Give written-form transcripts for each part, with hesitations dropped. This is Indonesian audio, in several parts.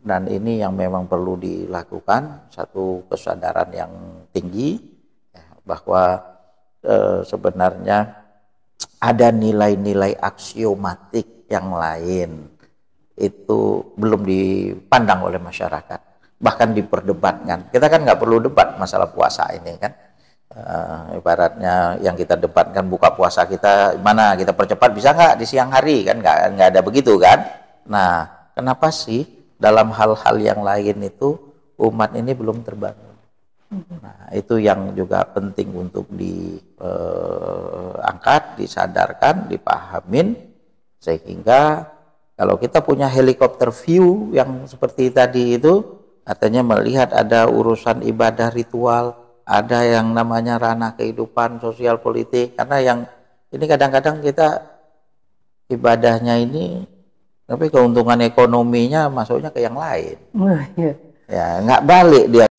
dan ini yang memang perlu dilakukan, satu kesadaran yang tinggi ya, bahwa sebenarnya ada nilai-nilai aksiomatik yang lain itu belum dipandang oleh masyarakat, bahkan diperdebatkan. Kita kan nggak perlu debat masalah puasa ini kan. Ibaratnya yang kita debatkan buka puasa kita mana kita percepat bisa nggak di siang hari kan, nggak ada begitu kan. Nah, kenapa sih dalam hal-hal yang lain itu umat ini belum terbangun? Nah, itu yang juga penting untuk diangkat, disadarkan, dipahamin, sehingga kalau kita punya helikopter view yang seperti tadi itu, katanya melihat ada urusan ibadah ritual, ada yang namanya ranah kehidupan sosial politik, karena yang ini kadang-kadang kita ibadahnya ini, tapi keuntungan ekonominya masuknya ke yang lain. Ya, nggak balik dia.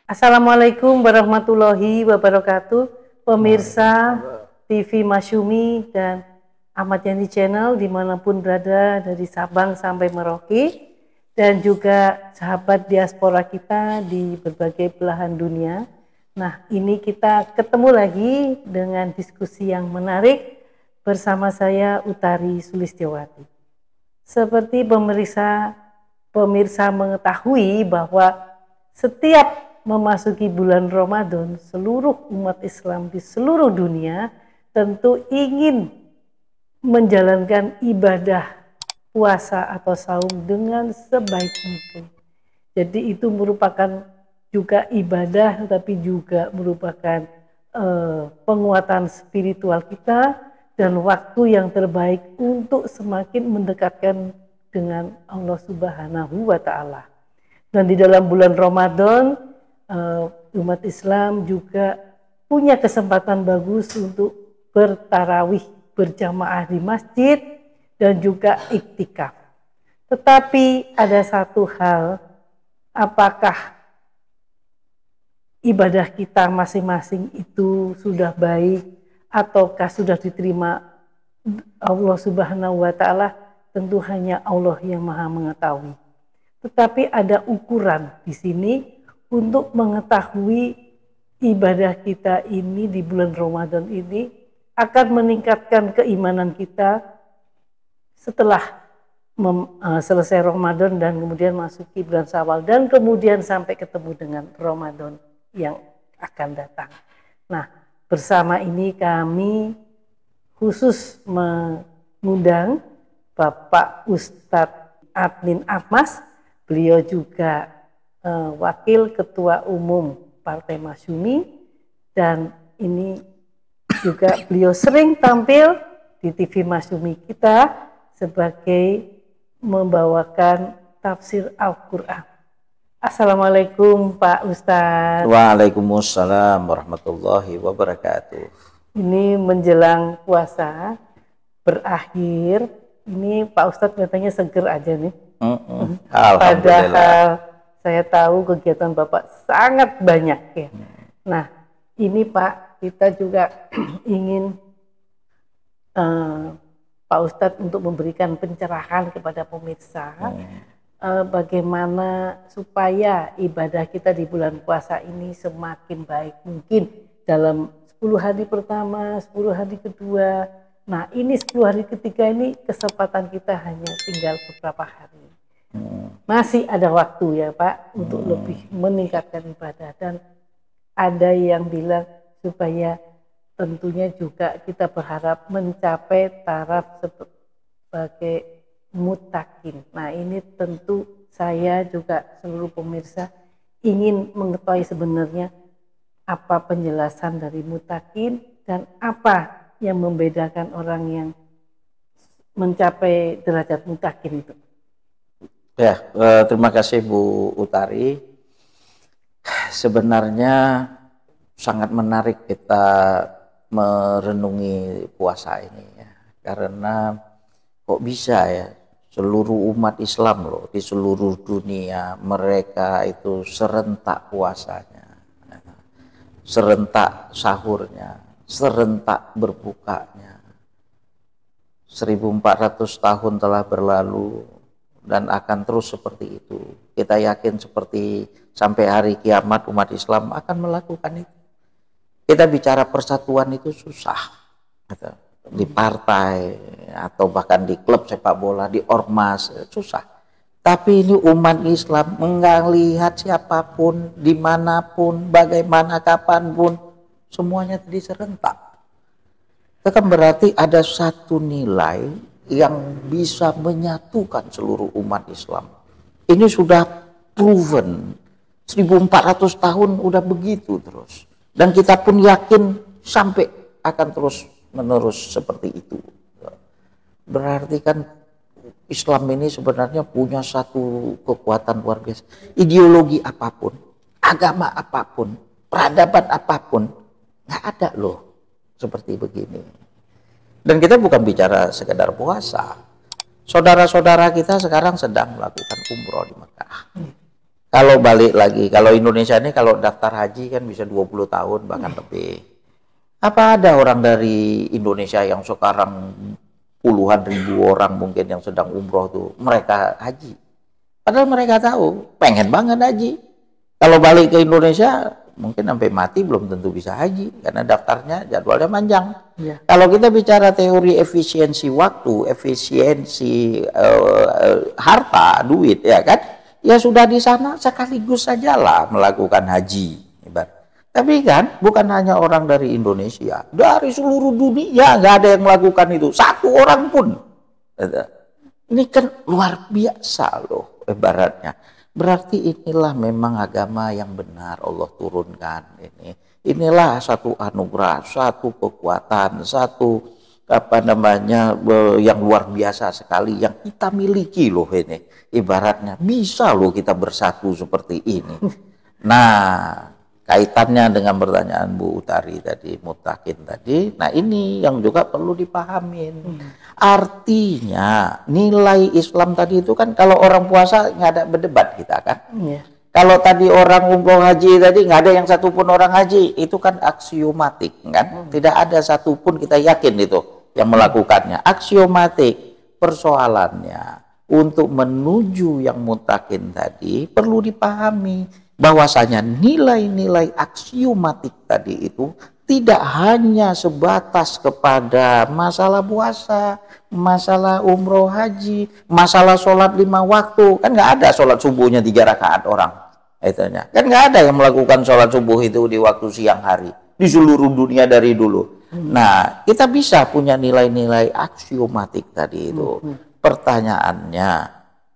Assalamualaikum warahmatullahi wabarakatuh, pemirsa TV Masyumi dan Ahmad Yani Channel dimanapun berada dari Sabang sampai Merauke, dan juga sahabat diaspora kita di berbagai belahan dunia. Nah, ini kita ketemu lagi dengan diskusi yang menarik bersama saya Utari Sulistiawati. Seperti pemirsa mengetahui bahwa setiap memasuki bulan Ramadan, seluruh umat Islam di seluruh dunia tentu ingin menjalankan ibadah puasa atau saum dengan sebaik mungkin. Jadi itu merupakan juga ibadah, tapi juga merupakan penguatan spiritual kita dan waktu yang terbaik untuk semakin mendekatkan dengan Allah Subhanahu wa Ta'ala. Dan di dalam bulan Ramadan, umat Islam juga punya kesempatan bagus untuk bertarawih berjamaah di masjid dan juga iktikaf. Tetapi ada satu hal, apakah ibadah kita masing-masing itu sudah baik ataukah sudah diterima Allah Subhanahu wa Ta'ala? Tentu hanya Allah yang Maha mengetahui. Tetapi ada ukuran di sini untuk mengetahui ibadah kita ini di bulan Ramadan ini akan meningkatkan keimanan kita setelah selesai Ramadan dan kemudian masuki bulan Syawal dan kemudian sampai ketemu dengan Ramadan yang akan datang. Nah, bersama ini kami khusus mengundang Bapak Ustadz Admin Ahmas. Beliau juga Wakil Ketua Umum Partai Masyumi, dan ini juga beliau sering tampil di TV Masyumi kita sebagai membawakan tafsir Al-Quran. Assalamualaikum Pak Ustadz. Waalaikumsalam warahmatullahi wabarakatuh. Ini menjelang puasa berakhir, ini Pak Ustadz katanya seger aja nih. Alhamdulillah. Padahal saya tahu kegiatan Bapak sangat banyak ya. Nah, ini Pak, kita juga ingin Pak Ustadz untuk memberikan pencerahan kepada pemirsa bagaimana supaya ibadah kita di bulan puasa ini semakin baik mungkin dalam 10 hari pertama, 10 hari kedua. Nah, ini 10 hari ketiga ini kesempatan kita hanya tinggal beberapa hari. Masih ada waktu ya Pak untuk lebih meningkatkan ibadah, dan ada yang bilang supaya tentunya juga kita berharap mencapai taraf sebagai mutakin. Nah, ini tentu saya juga seluruh pemirsa ingin mengetahui sebenarnya apa penjelasan dari mutakin dan apa yang membedakan orang yang mencapai derajat mutakin itu. Ya, terima kasih Bu Utari. sebenarnya sangat menarik kita merenungi puasa ini ya. Karena kok bisa ya seluruh umat Islam loh di seluruh dunia mereka itu serentak puasanya, serentak sahurnya, serentak berbukanya. 1400 tahun telah berlalu dan akan terus seperti itu. Kita yakin seperti sampai hari kiamat umat Islam akan melakukan itu. Kita bicara persatuan itu susah. Di partai atau bahkan di klub sepak bola, di ormas, susah. Tapi ini umat Islam enggak lihat siapapun, dimanapun, bagaimana, kapanpun, semuanya tadi serentak. Itu kan berarti ada satu nilai yang bisa menyatukan seluruh umat Islam. Ini sudah proven, 1400 tahun udah begitu terus. Dan kita pun yakin sampai akan terus menerus seperti itu. Berarti kan Islam ini sebenarnya punya satu kekuatan luar biasa. Ideologi apapun, agama apapun, peradaban apapun, nggak ada loh seperti begini. Dan kita bukan bicara sekedar puasa. Saudara-saudara kita sekarang sedang melakukan umroh di Mekah. Kalau balik lagi, kalau Indonesia ini kalau daftar haji kan bisa 20 tahun bahkan lebih. Apa ada orang dari Indonesia yang sekarang puluhan ribu orang mungkin yang sedang umroh tuh mereka haji? Padahal mereka tahu pengen banget haji. Kalau balik ke Indonesia mungkin sampai mati belum tentu bisa haji karena daftarnya jadwalnya panjang. Ya. Kalau kita bicara teori efisiensi waktu, efisiensi harta, duit, ya kan? Ya sudah di sana sekaligus sajalah melakukan haji. Tapi kan bukan hanya orang dari Indonesia, dari seluruh dunia nggak ada yang melakukan itu, satu orang pun. Ini kan luar biasa loh ibaratnya. Berarti inilah memang agama yang benar Allah turunkan ini. Inilah satu anugerah, satu kekuatan, satu yang luar biasa sekali yang kita miliki loh ini. Ibaratnya bisa loh kita bersatu seperti ini. Nah, kaitannya dengan pertanyaan Bu Utari tadi, Mutakin tadi, nah ini yang juga perlu dipahamin. Artinya nilai Islam tadi itu kan kalau orang puasa nggak ada berdebat kita kan. Kalau tadi orang umroh haji tadi nggak ada yang satupun orang haji, itu kan aksiomatik kan. Tidak ada satupun kita yakin itu yang melakukannya. Aksiomatik. Persoalannya untuk menuju yang mutakin tadi perlu dipahami bahwasanya nilai-nilai aksiomatik tadi itu tidak hanya sebatas kepada masalah puasa, masalah umroh haji, masalah sholat 5 waktu. Kan nggak ada sholat subuhnya 3 rakaat orang. Kan nggak ada yang melakukan sholat subuh itu di waktu siang hari. Di seluruh dunia dari dulu. Nah, kita bisa punya nilai-nilai aksiomatik tadi itu. Pertanyaannya,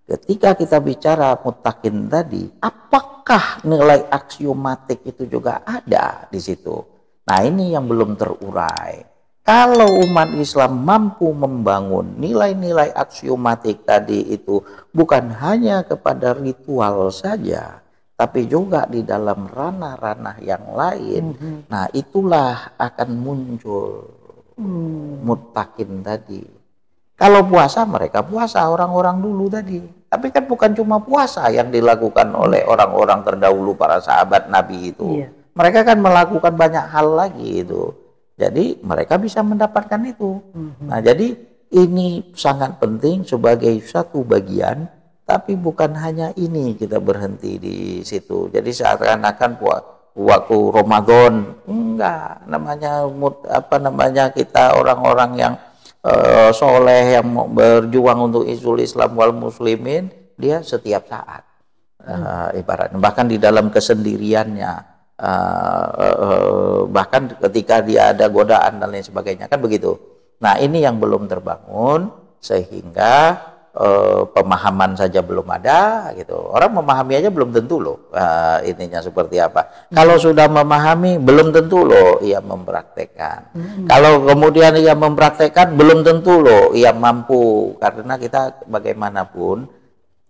ketika kita bicara mutakin tadi, apakah nilai aksiomatik itu juga ada di situ? Nah, ini yang belum terurai. Kalau umat Islam mampu membangun nilai-nilai aksiomatik tadi itu bukan hanya kepada ritual saja, tapi juga di dalam ranah-ranah yang lain. Nah, itulah akan muncul mutakin tadi. Kalau puasa, mereka puasa orang-orang dulu tadi. Tapi kan bukan cuma puasa yang dilakukan oleh orang-orang terdahulu, para sahabat Nabi itu. Mereka kan melakukan banyak hal lagi itu. Jadi mereka bisa mendapatkan itu. Nah, jadi ini sangat penting sebagai satu bagian. Tapi bukan hanya ini kita berhenti di situ. Jadi seakan-akan waktu Ramadan enggak, namanya kita orang-orang yang soleh yang berjuang untuk isul Islam wal muslimin, dia setiap saat ibaratnya bahkan di dalam kesendiriannya, bahkan ketika dia ada godaan dan lain sebagainya kan begitu. Nah, ini yang belum terbangun sehingga pemahaman saja belum ada gitu. Orang memahami aja belum tentu loh ininya seperti apa. Kalau sudah memahami belum tentu loh ia mempraktekkan. Kalau kemudian ia mempraktekkan belum tentu loh ia mampu. Karena kita bagaimanapun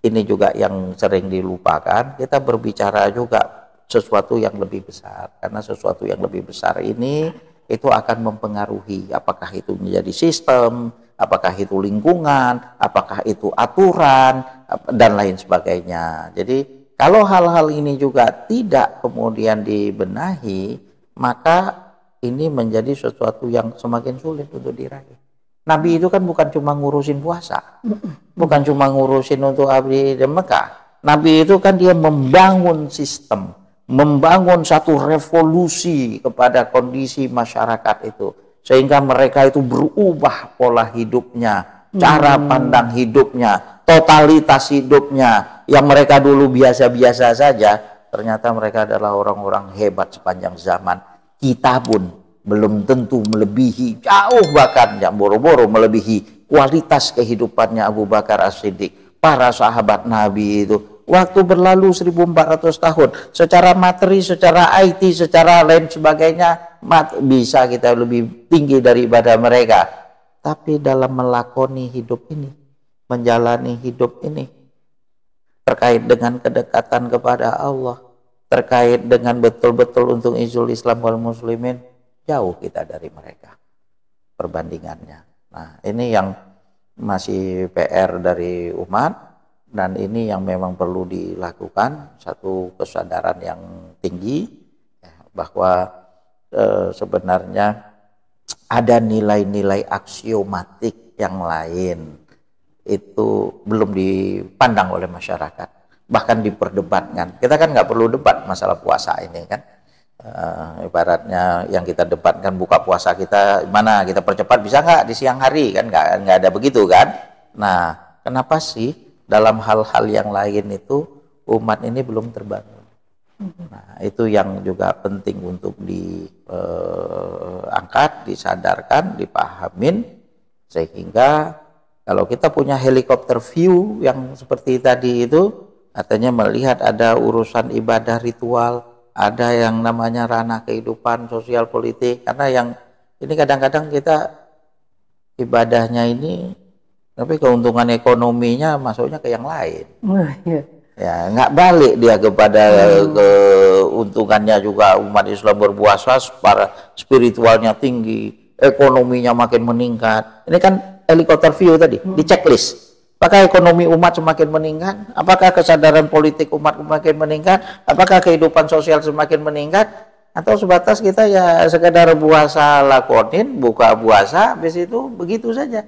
ini juga yang sering dilupakan. Kita berbicara juga sesuatu yang lebih besar, karena sesuatu yang lebih besar ini itu akan mempengaruhi apakah itu menjadi sistem, apakah itu lingkungan, apakah itu aturan, dan lain sebagainya. Jadi kalau hal-hal ini juga tidak kemudian dibenahi, maka ini menjadi sesuatu yang semakin sulit untuk diraih. Nabi itu kan bukan cuma ngurusin puasa, bukan cuma ngurusin untuk abdi di Mekah. Nabi itu kan dia membangun sistem, membangun satu revolusi kepada kondisi masyarakat itu, sehingga mereka itu berubah pola hidupnya, cara pandang hidupnya, totalitas hidupnya. Yang mereka dulu biasa-biasa saja, ternyata mereka adalah orang-orang hebat sepanjang zaman. Kita pun belum tentu melebihi, jauh bahkan yang boro-boro melebihi kualitas kehidupannya Abu Bakar As-Siddiq, para sahabat Nabi itu. Waktu berlalu 1400 tahun, secara materi, secara IT, secara lain sebagainya, bisa kita lebih tinggi daripada mereka. Tapi dalam melakoni hidup ini, menjalani hidup ini, terkait dengan kedekatan kepada Allah, terkait dengan betul-betul untuk izul Islam wal muslimin, jauh kita dari mereka perbandingannya. Nah, ini yang masih PR dari umat, dan ini yang memang perlu dilakukan, satu kesadaran yang tinggi bahwa sebenarnya ada nilai-nilai aksiomatik yang lain itu belum dipandang oleh masyarakat, bahkan diperdebatkan. Kita kan nggak perlu debat masalah puasa ini kan, ibaratnya yang kita debatkan buka puasa kita mana kita percepat bisa nggak di siang hari kan, nggak ada begitu kan. Nah, kenapa sih dalam hal-hal yang lain itu umat ini belum terbangun? Nah, itu yang juga penting untuk diangkat, disadarkan, dipahamin, sehingga kalau kita punya helikopter view yang seperti tadi itu, artinya melihat ada urusan ibadah ritual, ada yang namanya ranah kehidupan sosial politik, karena yang ini kadang-kadang kita ibadahnya ini, tapi keuntungan ekonominya masuknya ke yang lain. Ya, nggak balik dia kepada keuntungannya juga. Umat Islam berpuasa, para spiritualnya tinggi, ekonominya makin meningkat. Ini kan helikopter view tadi, di checklist. Apakah ekonomi umat semakin meningkat? Apakah kesadaran politik umat semakin meningkat? Apakah kehidupan sosial semakin meningkat? Atau sebatas kita ya sekedar puasa lakonin, buka puasa, habis itu begitu saja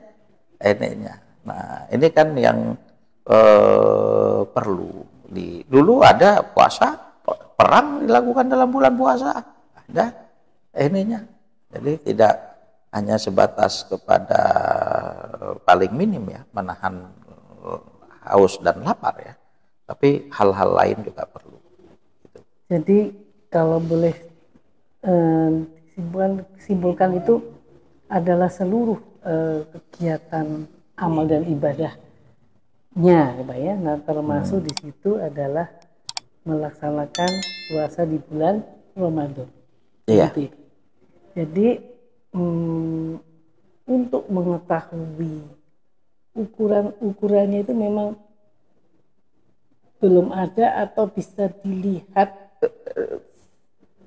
ininya. Nah, ini kan yang perlu. Dulu ada puasa, perang dilakukan dalam bulan puasa. Ada ininya. Jadi tidak hanya sebatas kepada paling minim ya, menahan haus dan lapar ya, tapi hal-hal lain juga perlu. Gitu. Jadi kalau boleh simpulkan itu adalah seluruh kegiatan amal dan ibadahnya, ya. Nah, termasuk di situ adalah melaksanakan puasa di bulan Ramadan. Iya. Jadi untuk mengetahui ukurannya itu memang belum ada, atau bisa dilihat,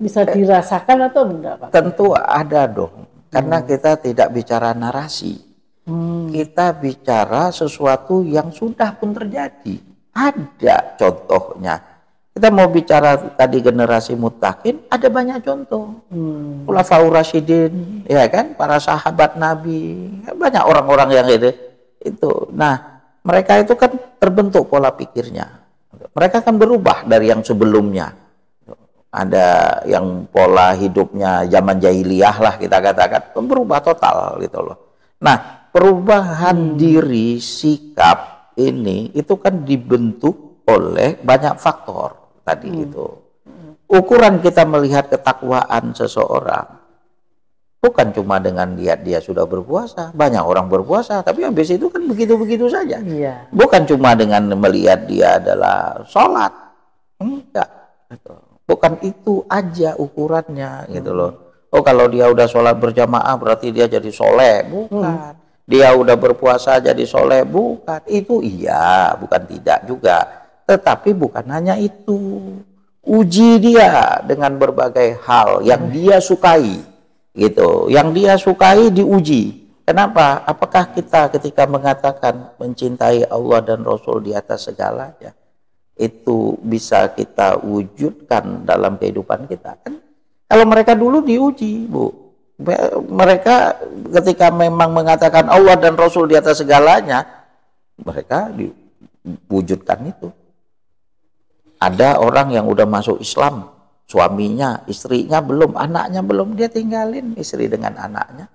bisa dirasakan atau enggak Pak? Tentu ada dong, karena kita tidak bicara narasi, kita bicara sesuatu yang sudah pun terjadi, ada contohnya. Kita mau bicara tadi generasi muttaqin, ada banyak contoh. Khulafaur Rasyidin, ya kan, para sahabat Nabi, banyak orang-orang yang itu. Nah, mereka itu kan terbentuk pola pikirnya. Mereka kan berubah dari yang sebelumnya. Ada yang pola hidupnya zaman jahiliyah lah kita katakan, berubah total gitu loh. Nah, perubahan diri, sikap ini itu kan dibentuk oleh banyak faktor. Tadi itu ukuran kita melihat ketakwaan seseorang bukan cuma dengan lihat dia sudah berpuasa. Banyak orang berpuasa tapi habis itu kan begitu-begitu saja. Bukan cuma dengan melihat dia adalah sholat, enggak, bukan itu aja ukurannya gitu loh. Oh, kalau dia udah sholat berjamaah berarti dia jadi soleh, bukan. Dia udah berpuasa jadi soleh, bukan. Itu iya, bukan tidak juga. Tetapi bukan hanya itu. uji dia dengan berbagai hal yang dia sukai, gitu. Yang dia sukai diuji. Kenapa? Apakah kita ketika mengatakan mencintai Allah dan Rasul di atas segalanya, itu bisa kita wujudkan dalam kehidupan kita? Kan kalau mereka dulu diuji, Bu. Mereka ketika memang mengatakan Allah dan Rasul di atas segalanya, mereka diwujudkan itu. Ada orang yang udah masuk Islam, suaminya, istrinya belum, anaknya belum, dia tinggalin istri dengan anaknya.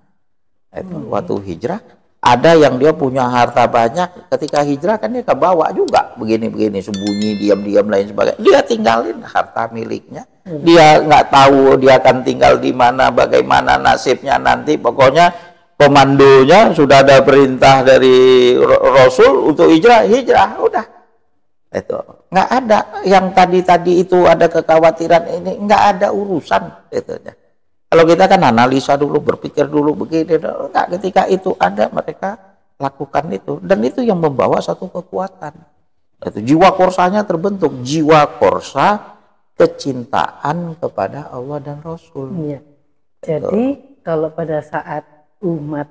Itu waktu hijrah. Ada yang dia punya harta banyak, ketika hijrah kan dia kebawa juga, begini-begini, sembunyi, diam-diam lain sebagainya. Dia tinggalin harta miliknya. Dia nggak tahu dia akan tinggal di mana, bagaimana nasibnya nanti. Pokoknya komandonya sudah ada perintah dari Rasul untuk hijrah, udah. Itu nggak ada yang tadi itu ada kekhawatiran, ini nggak ada urusan itu. Kalau kita kan analisa dulu, berpikir dulu begini, enggak, ketika itu ada mereka lakukan itu, dan itu yang membawa satu kekuatan. Itu jiwa korsanya terbentuk, jiwa korsa kecintaan kepada Allah dan Rasul. Iya. Jadi kalau pada saat umat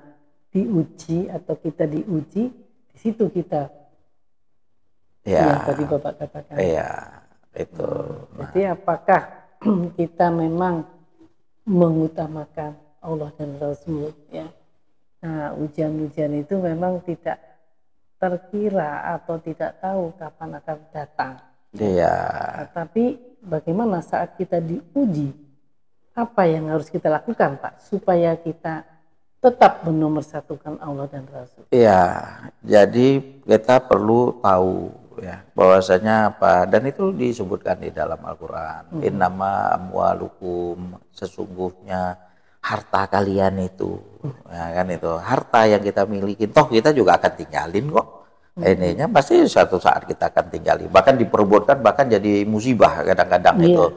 diuji atau kita diuji, di situ kita yang tadi Bapak katakan. Iya, itu. Jadi apakah kita memang mengutamakan Allah dan Rasul, ya? Nah, ujian-ujian itu memang tidak terkira atau tidak tahu kapan akan datang. Iya. Nah, tapi bagaimana saat kita diuji, apa yang harus kita lakukan, Pak, supaya kita tetap menomorsatukan Allah dan Rasul? Iya, jadi kita perlu tahu ya bahwasanya apa, dan itu disebutkan di dalam Al-Quran. Innama amwalukum, sesungguhnya harta kalian itu, ya kan, itu harta yang kita miliki, toh kita juga akan tinggalin kok. Ininya pasti suatu saat kita akan tinggalin, bahkan diperebutkan, bahkan jadi musibah kadang-kadang itu.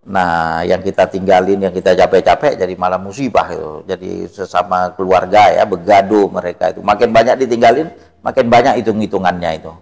Nah, yang kita tinggalin, yang kita capek-capek jadi malah musibah itu. Jadi sesama keluarga ya begaduh mereka itu. Makin banyak ditinggalin, makin banyak hitung-hitungannya itu.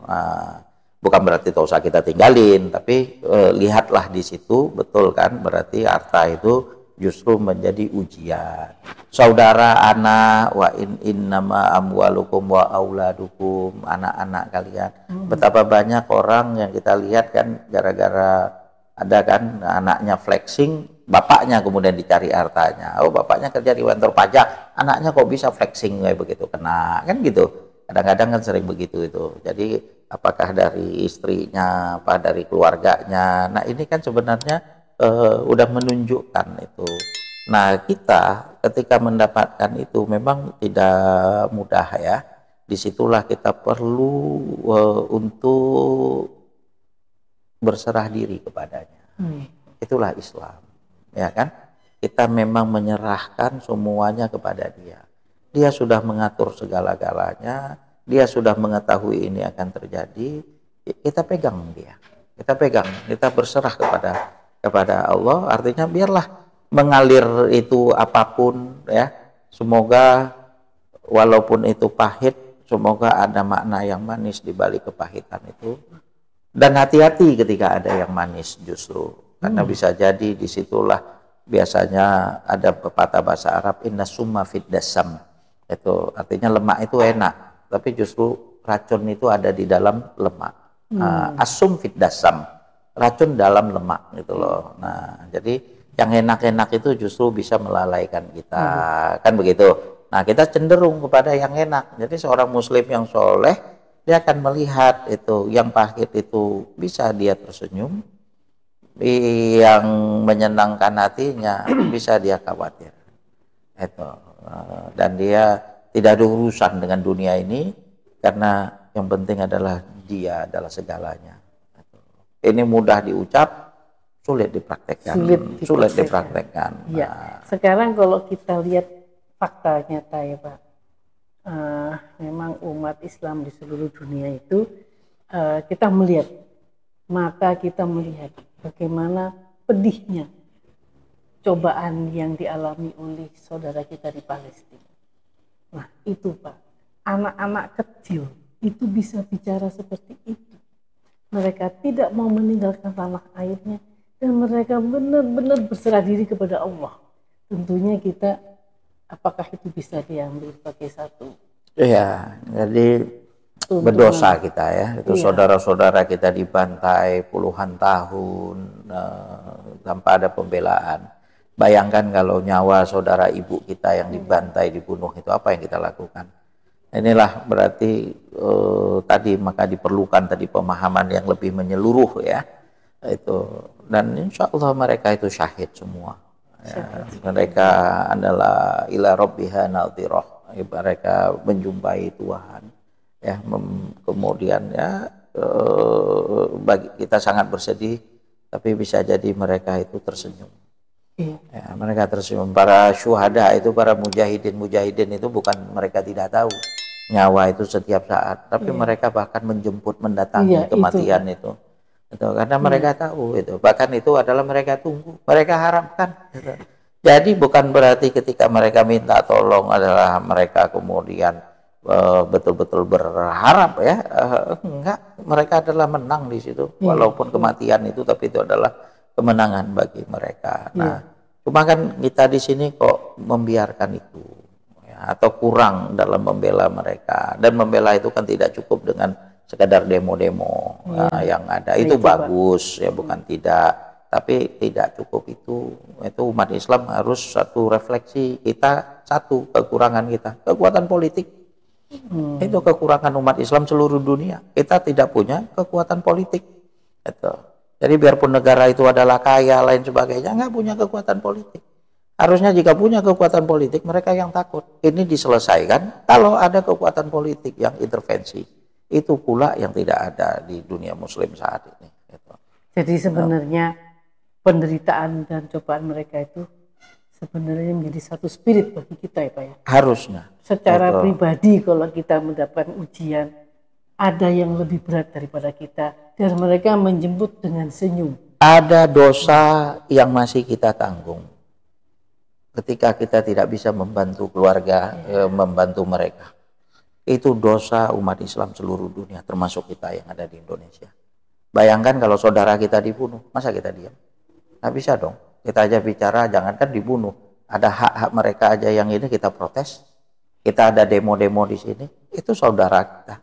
Bukan berarti tak usah kita tinggalin, tapi lihatlah di situ, betul kan? Berarti harta itu justru menjadi ujian. Saudara anak, wa innama amwalukum wa auladukum, anak-anak kalian. Betapa banyak orang yang kita lihat kan, gara-gara ada kan anaknya flexing, bapaknya kemudian dicari hartanya. Oh, bapaknya kerja di kantor pajak, anaknya kok bisa flexing kayak begitu, kena kan gitu. Kadang-kadang kan sering begitu itu. Jadi apakah dari istrinya, apa dari keluarganya. Nah, ini kan sebenarnya udah menunjukkan itu. Nah, kita ketika mendapatkan itu memang tidak mudah ya. Disitulah kita perlu untuk berserah diri kepadanya. Itulah Islam, ya kan? Kita memang menyerahkan semuanya kepada Dia. Dia sudah mengatur segala-galanya, Dia sudah mengetahui ini akan terjadi. Kita pegang Dia, kita pegang, kita berserah kepada Allah. Artinya biarlah mengalir itu apapun ya. Semoga walaupun itu pahit, semoga ada makna yang manis di balik kepahitan itu. Dan hati-hati ketika ada yang manis justru, karena bisa jadi disitulah biasanya ada pepatah bahasa Arab, inna summa fid dasam. Itu artinya lemak itu enak, tapi justru racun itu ada di dalam lemak. Asum fid dasam, racun dalam lemak gitu loh. Nah, jadi yang enak-enak itu justru bisa melalaikan kita, kan begitu. Nah, kita cenderung kepada yang enak. Jadi seorang muslim yang soleh, dia akan melihat itu yang pahit itu bisa dia tersenyum, yang menyenangkan hatinya bisa dia khawatir. Itu. Dan dia tidak ada urusan dengan dunia ini, karena yang penting adalah Dia adalah segalanya. Ini mudah diucap, sulit dipraktekkan. Sulit dipraktekkan. Ya. Nah, sekarang kalau kita lihat fakta nyata ya Pak, memang umat Islam di seluruh dunia itu kita melihat, maka kita melihat bagaimana pedihnya cobaan yang dialami oleh saudara kita di Palestina. Nah itu Pak, anak-anak kecil itu bisa bicara seperti itu. Mereka tidak mau meninggalkan tanah airnya, dan mereka benar-benar berserah diri kepada Allah. Tentunya kita, apakah itu bisa diambil sebagai satu Iya, jadi tuntunan? berdosa kita ya. Itu Iya. saudara-saudara kita dibantai puluhan tahun tanpa ada pembelaan. Bayangkan kalau nyawa saudara ibu kita yang dibantai, dibunuh, itu apa yang kita lakukan? Inilah berarti tadi maka diperlukan tadi pemahaman yang lebih menyeluruh ya. Itu, dan insya Allah mereka itu syahid semua. Ya, mereka adalah ila rabbiha nadhirah, mereka menjumpai Tuhan ya. Kemudian ya bagi kita sangat bersedih, tapi bisa jadi mereka itu tersenyum. Ya, mereka tersenyum. Para syuhada itu, para mujahidin itu bukan mereka tidak tahu nyawa itu setiap saat, tapi mereka bahkan menjemput, mendatangi kematian itu. Karena mereka tahu itu, bahkan itu adalah mereka tunggu, mereka harapkan gitu. Jadi bukan berarti ketika mereka minta tolong adalah mereka kemudian betul-betul berharap ya, enggak, mereka adalah menang di situ, walaupun kematian itu, tapi itu adalah kemenangan bagi mereka. Nah, cuma kan kita di sini kok membiarkan itu ya, atau kurang dalam membela mereka, dan membela itu kan tidak cukup dengan sekadar demo-demo yang ada. Itu bagus ya, bukan tidak, tapi tidak cukup itu umat Islam harus satu refleksi kita, satu kekurangan kita, kekuatan politik. Itu kekurangan umat Islam seluruh dunia, kita tidak punya kekuatan politik itu. Jadi biarpun negara itu adalah kaya lain sebagainya, nggak punya kekuatan politik. Harusnya jika punya kekuatan politik, mereka yang takut. Ini diselesaikan kalau ada kekuatan politik yang intervensi. Itu pula yang tidak ada di dunia muslim saat ini gitu. Jadi sebenarnya penderitaan dan cobaan mereka itu sebenarnya menjadi satu spirit bagi kita ya Pak ya. Harusnya. Secara pribadi kalau kita mendapatkan ujian, ada yang lebih berat daripada kita, dan mereka menjemput dengan senyum. Ada dosa yang masih kita tanggung ketika kita tidak bisa membantu keluarga, membantu mereka. Itu dosa umat Islam seluruh dunia, termasuk kita yang ada di Indonesia. Bayangkan kalau saudara kita dibunuh, masa kita diam? Nggak bisa dong. Kita aja bicara, jangankan dibunuh, ada hak-hak mereka aja yang ini kita protes. Kita ada demo-demo di sini, itu saudara kita.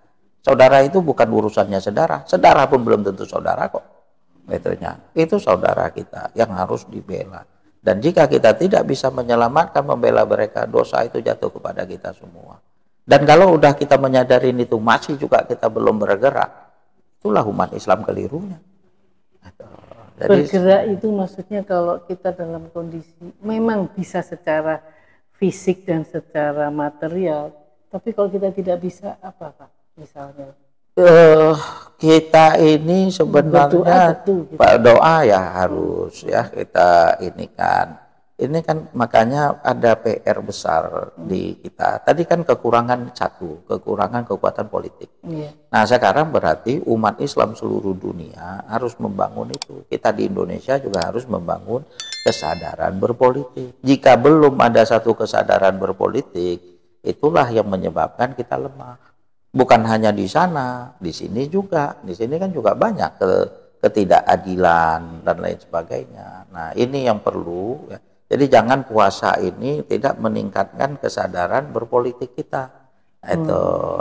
Saudara itu bukan urusannya saudara, saudara pun belum tentu saudara kok. Itu saudara kita yang harus dibela. Dan jika kita tidak bisa menyelamatkan, membela mereka, dosa itu jatuh kepada kita semua. Dan kalau udah kita menyadari itu masih juga kita belum bergerak, itulah umat Islam kelirunya. Jadi, bergerak itu maksudnya kalau kita dalam kondisi memang bisa secara fisik dan secara material, tapi kalau kita tidak bisa apa Pak misalnya? Kita ini sebenarnya doa ya harus ya kita ini kan. Ini kan makanya ada PR besar di kita. Tadi kan kekurangan satu, kekurangan kekuatan politik. Nah sekarang berarti umat Islam seluruh dunia harus membangun itu. Kita di Indonesia juga harus membangun kesadaran berpolitik. Jika belum ada satu kesadaran berpolitik, itulah yang menyebabkan kita lemah. Bukan hanya di sana, di sini juga. Di sini kan juga banyak ketidakadilan dan lain sebagainya. Nah ini yang perlu ya. Jadi jangan puasa ini tidak meningkatkan kesadaran berpolitik kita,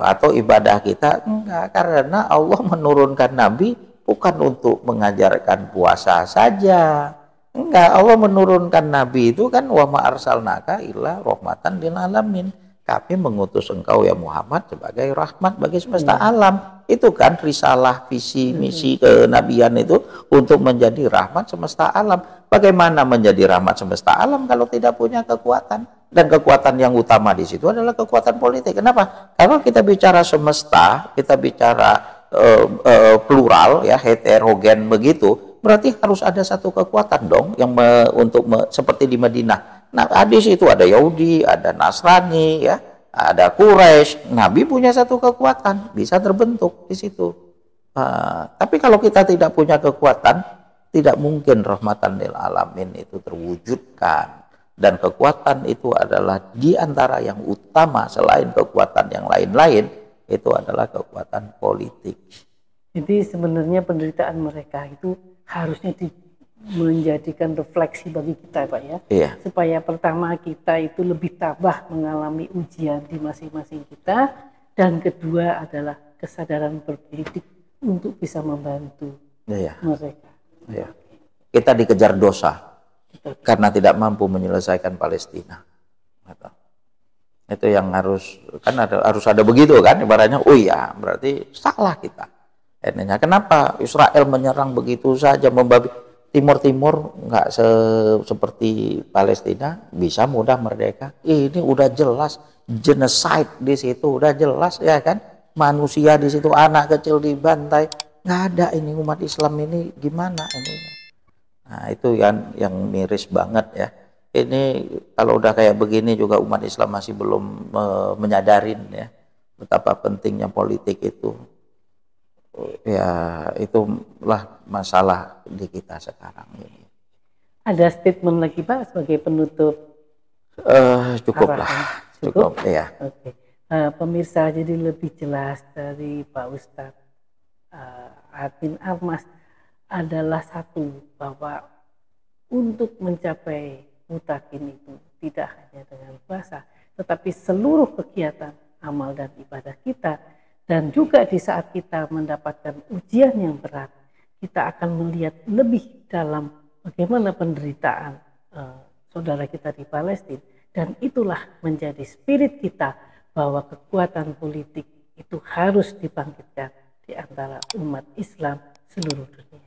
atau ibadah kita, enggak, karena Allah menurunkan Nabi bukan untuk mengajarkan puasa saja, enggak, Allah menurunkan Nabi itu kan wa ma arsalnaka illa rahmatan lil alamin, kami mengutus engkau ya Muhammad sebagai rahmat bagi semesta alam. Itu kan risalah, visi, misi kenabian itu untuk menjadi rahmat semesta alam. Bagaimana menjadi rahmat semesta alam kalau tidak punya kekuatan? Dan kekuatan yang utama di situ adalah kekuatan politik. Kenapa? Kalau kita bicara semesta, kita bicara plural, ya heterogen begitu, berarti harus ada satu kekuatan dong yang seperti di Madinah. Nah, di situ ada Yahudi, ada Nasrani, ya. Ada Quraisy, Nabi punya satu kekuatan, bisa terbentuk di situ. Tapi kalau kita tidak punya kekuatan, tidak mungkin rahmatan lil alamin itu terwujudkan. Dan kekuatan itu adalah di antara yang utama selain kekuatan yang lain-lain, itu adalah kekuatan politik. Jadi sebenarnya penderitaan mereka itu harusnya menjadikan refleksi bagi kita, Pak ya. Iya. Supaya pertama kita itu lebih tabah mengalami ujian di masing-masing kita, dan kedua adalah kesadaran berpolitik untuk bisa membantu Iya. mereka. Iya. Kita dikejar dosa karena tidak mampu menyelesaikan Palestina. Itu yang harus ada begitu kan, ibaratnya. Oh iya, berarti salah kita. Kenapa Israel menyerang begitu saja, membabi Timur nggak seperti Palestina bisa mudah merdeka. Ini udah jelas genocide di situ, udah jelas ya kan, manusia di situ, anak kecil dibantai. Nggak ada ini umat Islam ini gimana ini. Nah itu yang miris banget ya. Ini kalau udah kayak begini juga umat Islam masih belum menyadarin ya betapa pentingnya politik itu. Ya itulah masalah di kita sekarang ini. Ada statement lagi Pak sebagai penutup? Cukuplah, cukup ya. Oke. Pemirsa, jadi lebih jelas dari Pak Ustadz Adin Armas adalah satu, bahwa untuk mencapai mutakin itu tidak hanya dengan puasa, tetapi seluruh kegiatan amal dan ibadah kita. Dan juga di saat kita mendapatkan ujian yang berat, kita akan melihat lebih dalam bagaimana penderitaan saudara kita di Palestina. Dan itulah menjadi spirit kita bahwa kekuatan politik itu harus dibangkitkan di antara umat Islam seluruh dunia.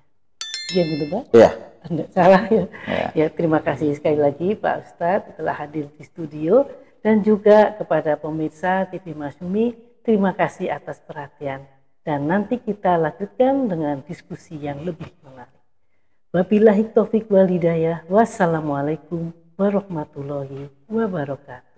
Iya betul Pak? Iya. Tidak salah ya. Ya. Ya, terima kasih sekali lagi Pak Ustadz telah hadir di studio, dan juga kepada pemirsa TV Masyumi. Terima kasih atas perhatian, dan nanti kita lanjutkan dengan diskusi yang lebih menarik. Wabillahi taufik wal hidayah. Wassalamualaikum warahmatullahi wabarakatuh.